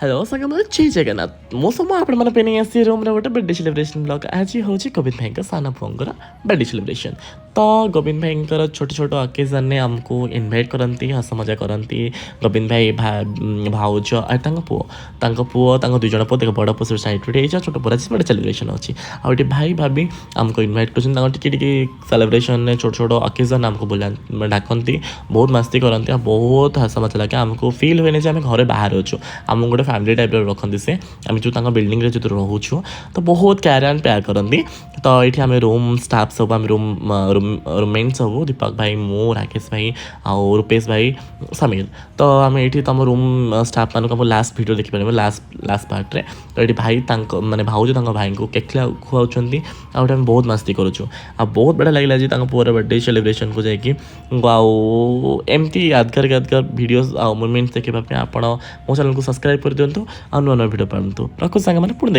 hello साଙ୍ଗମାନେ जय जगन्नाथ मो सम आपने पे नहीं आसी रूम रे गोटे बर्थडे सेलिब्रेशन ब्लॉग आज हूँ गोविंद भाई का साना पुअर बर्थडे सेलिब्रेशन तो गोविंद भाई छोट छोट अकेजन ने आमको इनभाइट करती हस मजा करती गोविंद भाई भाउज पुओ पुओ दुईज पुओ देख बड़ पुओ सैड छोट पुरा बड़े सेलिब्रेशन अच्छी आउटे भाई भाभी आमको इनभाइट कर सेलिब्रेशन छोट छोट अकेजन आमको बुला डाकती बहुत मस्ती करती बहुत हस मजा लगे आमको फिल हुए आम घर बाहर अच्छु आम गोटे फैमिली टाइप रखती से आम जो बिल्डिंग जो रोचु तो बहुत केयर एंड प्यार करती तो ये आम रूम स्टाफ सब आम रूममेट सब दीपक भाई मु राकेश भाई आउ रूपेश भाई समीर तो आम ये तुम रूम स्टाफ मानक लास्ट भिडियो देखिपारे लास्ट पार्ट तो ये भाई माने भाउज भाई को केक खुआउंट आउटे आम बहुत मस्ती करुँ आ बहुत बढ़िया लगे जी पुअर बर्थडे सेलिब्रेशन को जाकि आमती यादगार भिडियोस आ मोमेंट्स देखा आप मो चैनल को सब्सक्राइब कर दिंतु आ नुआ नुआ भिडियो पातु रखु सांग मैंने पुणी